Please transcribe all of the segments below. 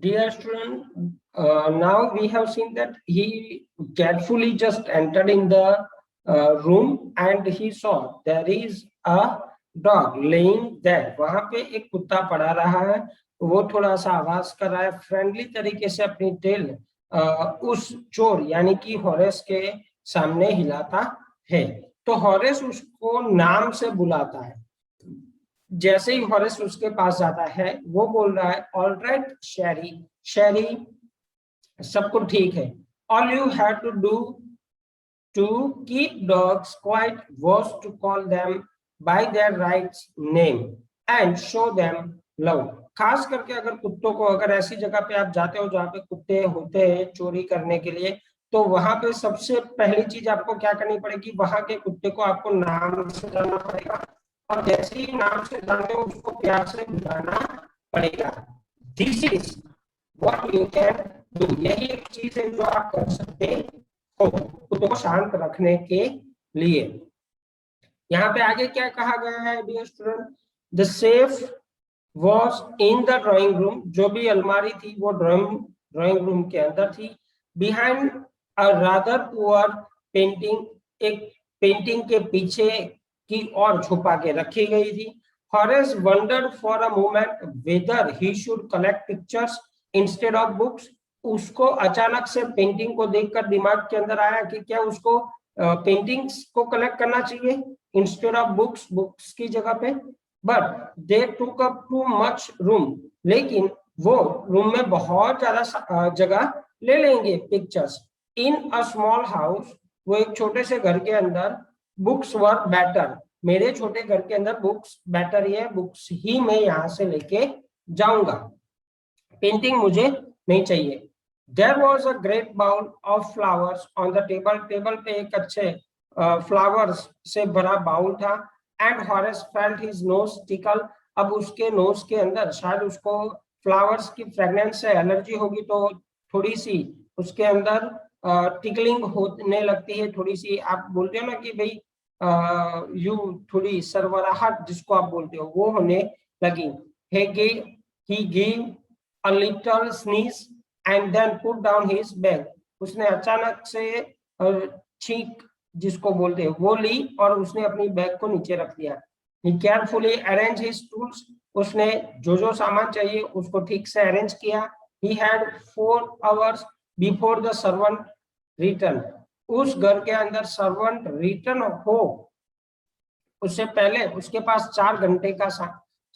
Dear student, now we have seen that he carefully just entered in the room and he saw there is a dog laying there. वहां पे एक कुत्ता पड़ा रहा है, वो थोड़ा सा आवाज कर रहा है, फ्रेंडली तरीके से अपनी टेल उस चोर यानी कि हॉरेस के सामने हिलाता है। तो हॉरेस उसको नाम से बुलाता है। जैसे ही हॉरेस उसके पास जाता है, वो बोल रहा है ऑल राइट शेरी, शेरी सब कुछ ठीक है। All you have to do to keep dogs quiet was to call them by their rights name and show them love. खास करके अगर कुत्तों को, अगर ऐसी जगह पे आप जाते हो जहाँ पे कुत्ते होते हैं चोरी करने के लिए, तो वहां पे सबसे पहली चीज आपको क्या करनी पड़ेगी, वहां के कुत्ते को आपको नाम से जाना पड़ेगा और जैसे ही नाम से जाने उसको प्यार से बुलाना पड़ेगा। This is what you can do. यही एक चीज है जो आप कर सकते हो कुत्तों को शांत रखने के लिए। यहाँ पे आगे क्या कहा गया है dear student, the safe was in the drawing room. जो भी अलमारी थी वो ड्राइंग रूम के अंदर थी। Behind a rather poor painting, एक पेंटिंग के पीछे की ओर छुपा के रखी गई थी। Horace wondered for a moment whether he should collect pictures instead of books. उसको अचानक से पेंटिंग को देखकर दिमाग के अंदर आया कि क्या उसको पेंटिंग्स को कलेक्ट करना चाहिए इंस्टेड ऑफ बुक्स, बुक्स की जगह पे। बट दे टूक अप टू मच रूम, लेकिन वो रूम में बहुत ज्यादा जगह ले लेंगे pictures. In a small house, वो एक छोटे से घर के अंदर, बुक्स वर बेटर, मेरे छोटे घर के अंदर बुक्स बेटर ही है, बुक्स ही मैं यहाँ से लेके जाऊंगा, पेंटिंग मुझे नहीं चाहिए। There was a great bowl of flowers on the table, table पे एक अच्छे फ्लावर्स से भरा बाउल था। And Horace felt his nose tickle, अब उसके नोज के अंदर शायद उसको फ्लावर्स की फ्रेग्रेंस से एलर्जी होगी, तो थोड़ी सी उसके अंदर टिकलिंग होने लगती है, थोड़ी सी आप बोलते हो ना कि भाई यू थोड़ी सरवराहट जिसको आप बोलते हो वो होने लगी। he gave a little sneeze and then put down his bag, उसने अचानक से छींक जिसको बोलते हैं वो ली और उसने अपनी बैग को नीचे रख दिया। he carefully arranged his tools, उसने जो जो सामान चाहिए उसको ठीक से अरेंज किया। he had 4 hours before the servant returned, उस घर के अंदर सर्वेंट रिटर्न हो उससे पहले उसके पास 4 घंटे का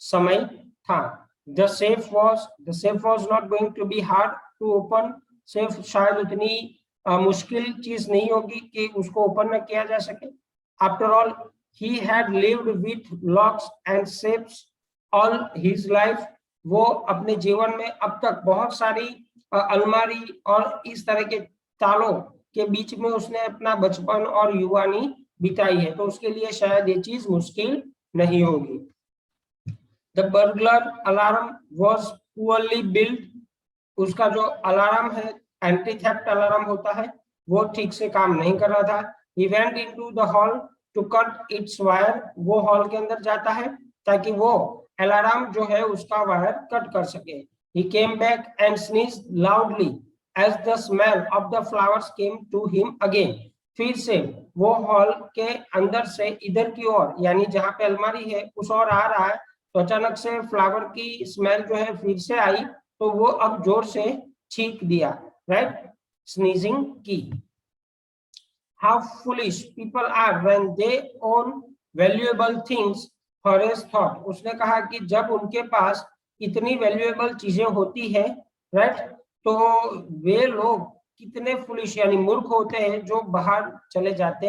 समय था। The safe was not going to be hard to open, safe शायद उतनी मुश्किल चीज नहीं होगी कि उसको ओपन न किया जा सके। After all, he had lived with locks and safes all his life, वो अपने जीवन में अब तक बहुत सारी अलमारी और इस तरह के तालों के बीच में उसने अपना बचपन और युवानी बिताई है, तो उसके लिए शायद ये चीज मुश्किल नहीं होगी। The burglar alarm was poorly built, उसका जो अलार्म है एंटी थेफ्ट अलार्म होता है वो ठीक से काम नहीं कर रहा था। He went into the hall to cut its wire, वो हॉल के अंदर जाता है ताकि वो अलार्म जो है उसका वायर कट कर सके। He came back and sneezed loudly as the smell of the flowers came to him again, फिर से वो हॉल के अंदर से इधर की ओर यानी जहाँ पे अलमारी है उस ओर आ रहा है, तो अचानक से फ्लावर की स्मेल जो है फिर से आई, तो वो अब जोर से छींक दिया, राइट, स्नीजिंग की। How foolish people are when they own valuable things, Horace thought, उसने कहा कि जब उनके पास इतनी वैल्यूएबल चीजें होती है, राइट, तो वे लोग कितने फुलिश यानी मूर्ख होते हैं जो बाहर चले जाते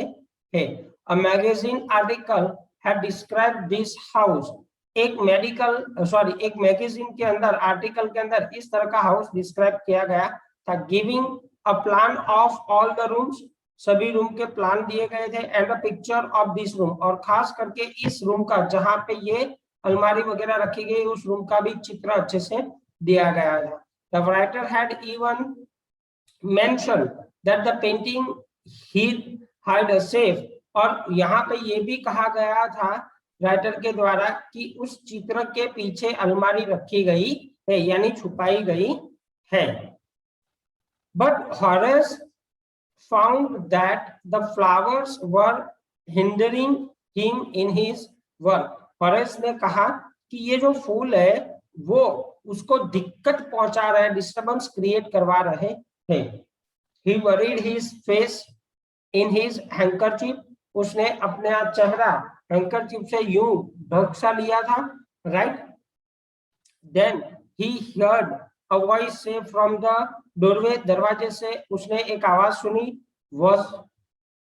हैं। A magazine article had described this house, एक मैगजीन के अंदर आर्टिकल के अंदर इस तरह का हाउस डिस्क्राइब किया गया था। Giving a plan of all the rooms, सभी रूम के प्लान दिए गए थे। And a picture of this room, और खास करके इस रूम का जहां पे ये अलमारी वगैरह रखी गई उस रूम का भी चित्र अच्छे से दिया गया था। The writer had even mention that the painting had a safe, और यहाँ पे ये भी कहा गया था राइटर के द्वारा कि उस चित्र के पीछे अलमारी रखी गई है, यानी छुपाई गई है। But Horace found that the flowers were hindering him in his work. Horace ने कहा कि ये जो फूल है वो उसको दिक्कत पहुंचा रहे, डिस्टर्बेंस क्रिएट करवा रहे थे। He buried his face in his handkerchief. उसने अपना चेहरा हैंकरचीफ से यूं ढक सा लिया था, right. Then he heard a voice say from the doorway. दरवाजे से उसने एक आवाज सुनी।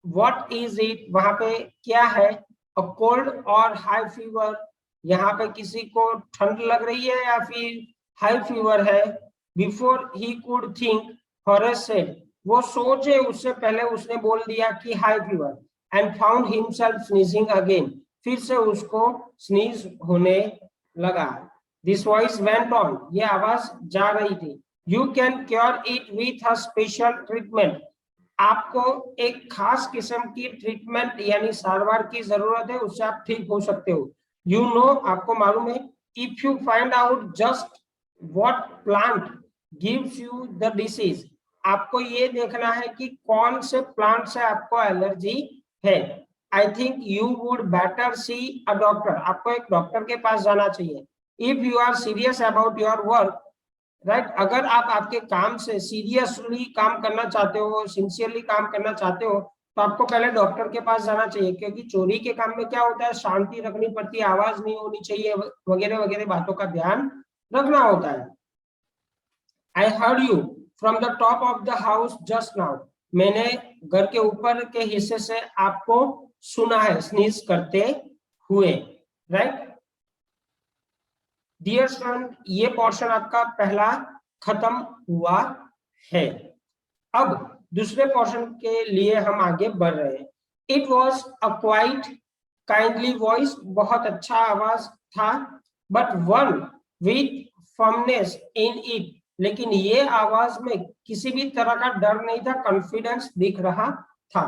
What is it? वहां पे क्या है? A cold or high fever? यहाँ पे किसी को ठंड लग रही है या फिर हाई फीवर है? Before he could think, Horace said, वो सोचे उससे पहले उसने बोल दिया कि high fever, and found himself sneezing again. फिर से उसको स्नीज होने लगा। दिस वॉइस वेंट ऑन, ये आवाज जा रही थी। You can cure it with a special treatment. आपको एक खास किस्म की ट्रीटमेंट यानी सारवार की जरूरत है, उससे आप ठीक हो सकते हो। यू नो, आपको मालूम है, if you find out just what plant gives you the disease. आपको ये देखना है कि कौन से प्लांट से आपको एलर्जी है। I think you would better see a doctor. आपको एक डॉक्टर के पास जाना चाहिए। If you are serious about your work, right, अगर आप आपके काम से सीरियसली काम करना चाहते हो, सिंसियरली काम करना चाहते हो, तो आपको पहले डॉक्टर के पास जाना चाहिए। क्योंकि चोरी के काम में क्या होता है, शांति रखनी पड़ती है, आवाज नहीं होनी चाहिए, वगैरह वगैरह बातों का ध्यान रखना होता है। I heard you from the top of the house just now. मैंने घर के ऊपर के हिस्से से आपको सुना है स्नीज करते हुए, राइट। डियर स्टूडेंट, ये पोर्शन आपका पहला खत्म हुआ है। अब दूसरे पोर्शन के लिए हम आगे बढ़ रहे हैं। It was a quite kindly voice, बहुत अच्छा आवाज था, but one with firmness in it, लेकिन ये आवाज में किसी भी तरह का डर नहीं था, कॉन्फिडेंस दिख रहा था।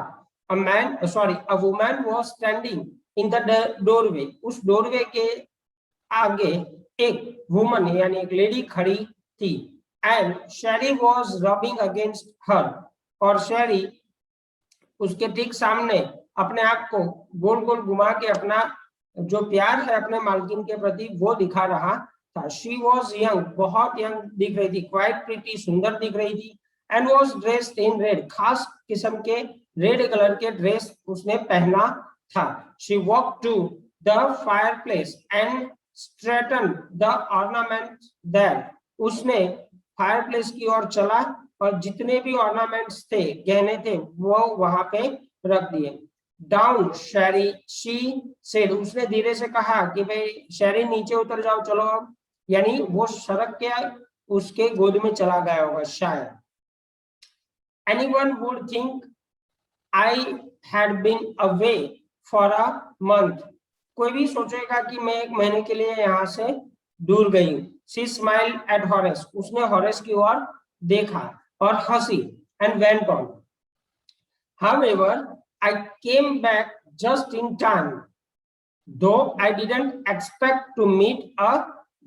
A woman was standing in the doorway. उस डोरवे के आगे एक वुमन यानी एक लेडी खड़ी थी। And Sheri was rubbing against her, और शेरी उसके ठीक सामने अपने आप को गोल गोल घुमा के अपना जो प्यार है अपने मालकिन के प्रति वो दिखा रहा था। शी वॉज यंग, बहुत यंग दिख रही थी, क्वाइट प्रीटी, सुंदर दिख रही थी। And was dressed in red, खास किस्म के रेड कलर के ड्रेस उसने पहना था। She walk to the fireplace and straighten the ornament there. उसने फायर प्लेस की ओर चला और जितने भी ऑर्नामेंट्स थे, गहने थे, वो वहां पे रख दिए। डाउन शेरी, शी सेड, उसने धीरे से कहा कि भाई शेरी नीचे उतर जाओ, चलो। यानी वो सड़क के उसके गोद में चला गया होगा शायद। Anyone would think I had been away for a month. कोई भी सोचेगा कि मैं एक महीने के लिए यहाँ से दूर गई हूँ। शी स्माइल्ड एट हॉरेस, उसने हॉरेस की ओर देखा और हंसी। And went on, however I came back just in time, though I didn't expect to meet a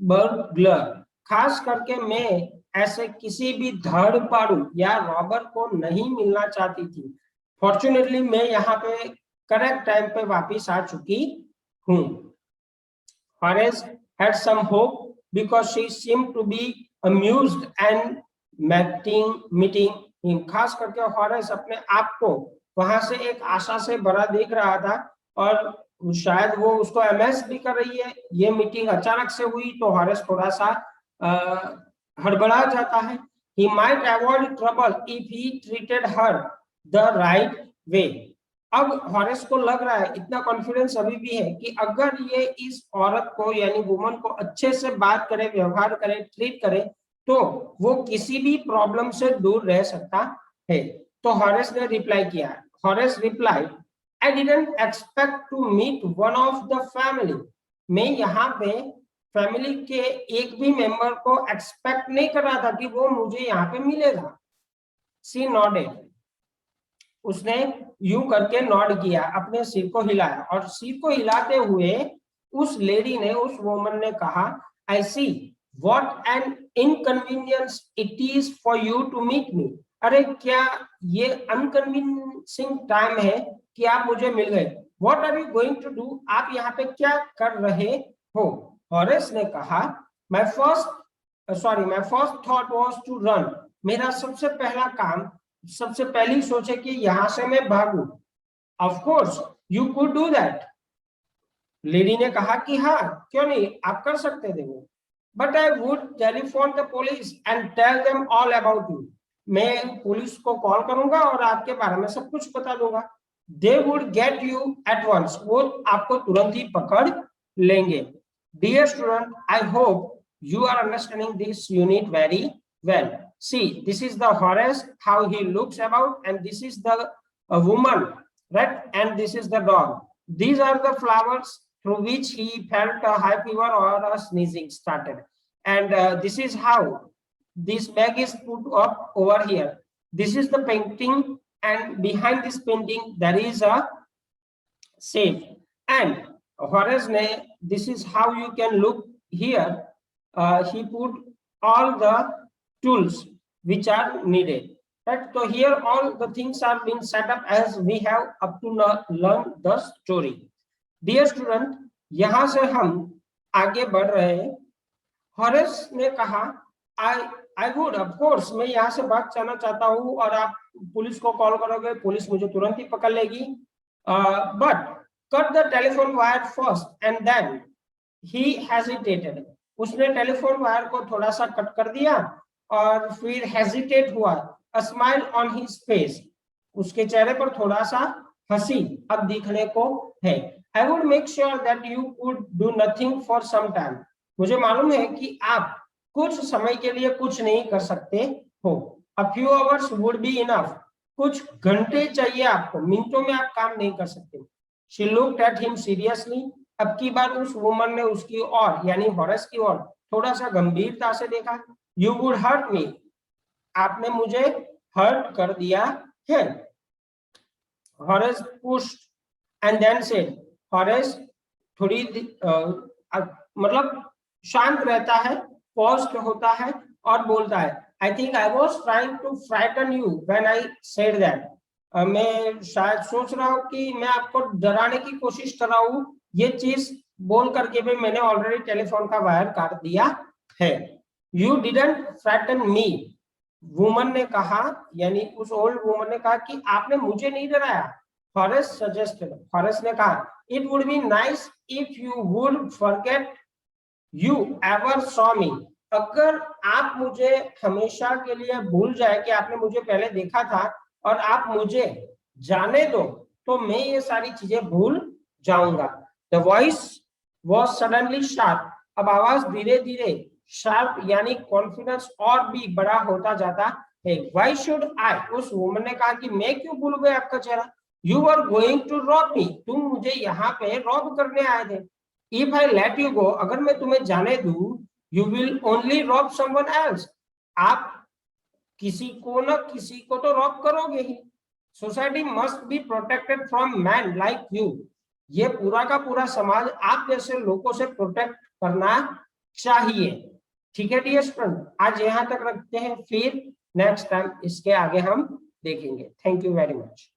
burglar. खास करके मैं ऐसे किसी भी धड़ पाड़ू या रॉबर को नहीं मिलना चाहती थी। फॉर्चुनेटली मैं यहाँ पे करेक्ट टाइम पे वापिस आ चुकी हूँ। Horace had some hope because she seemed to be amused and meeting him. खास करके हॉरेस अपने आप को वहां से एक आशा से भरा देख रहा था, और शायद वो उसको एमएस भी कर रही है। ये मीटिंग अचानक से हुई तो हॉरेस थोड़ा सा हड़बड़ा जाता है। He might avoid trouble if he treated her the right way. अब हॉरेस को लग रहा है, इतना कॉन्फिडेंस अभी भी है, कि अगर ये इस औरत को यानी वुमन को अच्छे से बात करे, व्यवहार करे, ट्रीट करे, तो वो किसी भी प्रॉब्लम से दूर रह सकता है। तो हॉरेस ने रिप्लाई किया। Horace replied, I didn't expect to meet one of the family. मैं यहाँ पे फैमिली के एक भी मेंबर को एक्सपेक्ट नहीं कर रहा था कि वो मुझे यहाँ पे मिलेगा। She nodded. उसने यूं करके नॉड किया, अपने सिर को हिलाया, और सिर को हिलाते हुए उस लेडी ने, उस वुमन ने कहा, I see what an inconvenience it is for you to meet me. अरे क्या ये अनकन्विंसिंग टाइम है कि आप मुझे मिल गए. What are you going to do? आप यहाँ पे क्या कर रहे हो? हॉरेस ने कहा, my first thought was to run. मेरा सबसे पहला काम, सबसे पहली सोच है कि यहाँ से मैं भागूं. Of course, you could do that. Lady ने कहा कि हाँ, क्यों नहीं, आप कर सकते थे वो. But I would telephone the police and tell them all about you. मैं पुलिस को कॉल करूंगा और आपके बारे में सब कुछ बता दूंगा. They would get you at once. वो आपको तुरंत ही पकड़ लेंगे. Dear student, I hope you are understanding this unit very well. See, this is the Horace, how he looks about, and this is the woman, right? And this is the dog. These are the flowers through which he felt a high fever or a sneezing started. And this is how this bag is put up over here. This is the painting, and behind this painting there is a safe. And Horace ne, this is how you can look here. He put all the tools which are needed. Right? So here all the things are being set up as we have up to learn the story. Dear student, यहाँ से हम आगे बढ़ रहे हैं. Horace ने कहा, I would, of course, मैं यहाँ से भाग जाना चाहता हूँ और आप पुलिस को कॉल करोगे, पुलिस मुझे तुरंत ही पकड़ लेगी. But cut the telephone wire first, and then he hesitated. उसने टेलीफोन वायर को थोड़ा सा कट कर दिया और फिर हेजिटेट हुआ. A smile on his face. उसके चेहरे पर थोड़ा सा हंसी अब दिखने को है. I would make sure that you could do nothing for some time. मुझे मालूम है कि आप कुछ समय के लिए कुछ नहीं कर सकते हो. A few hours would be enough. कुछ घंटे चाहिए आपको, मिनटों में आप काम नहीं कर सकते. She looked at him seriously. अब की बार उस वुमन ने उसकी ओर यानी हॉरेस की ओर थोड़ा सा गंभीरता से देखा. You would hurt me. आपने मुझे हर्ट कर दिया है. Horace pushed and then said. Horace थोड़ी मतलब शांत रहता है, पॉज्ड होता है और बोलता है, I think I was trying to frighten you when I said that. मैं शायद सोच रहा हूँ कि मैं आपको डराने की कोशिश कर रहा हूँ. ये चीज बोल करके भी मैंने ऑलरेडी टेलीफोन का वायर काट दिया है. You didn't frighten me. Woman ने कहा, यानी उस ओल्ड वुमन ने कहा कि आपने मुझे नहीं डराया. Horace suggested. Horace ने कहा, it would be nice if you would forget you ever saw me. अगर आप मुझे हमेशा के लिए भूल जाए कि आपने मुझे पहले देखा था और आप मुझे जाने दो, तो मैं ये सारी चीजें भूल जाऊंगा. The voice was suddenly sharp. अब आवाज धीरे धीरे शार्प यानी कॉन्फिडेंस और भी बड़ा होता जाता है. Why should I? उस वुमन ने कहा कि मैं क्यों भूल गया आपका चेहरा. You were going to rob me. तुम मुझे यहाँ पे रॉब करने आए थे. If I let you go, अगर मैं तुम्हें जाने दूं, you will only rob someone else. आप किसी को न किसी को तो रॉब करोगे ही. Society must be protected from men like you. ये पूरा का पूरा समाज आप जैसे लोगों से प्रोटेक्ट करना चाहिए. ठीक है डियर स्टूडेंट, आज यहाँ तक रखते हैं, फिर नेक्स्ट टाइम इसके आगे हम देखेंगे. Thank you very much.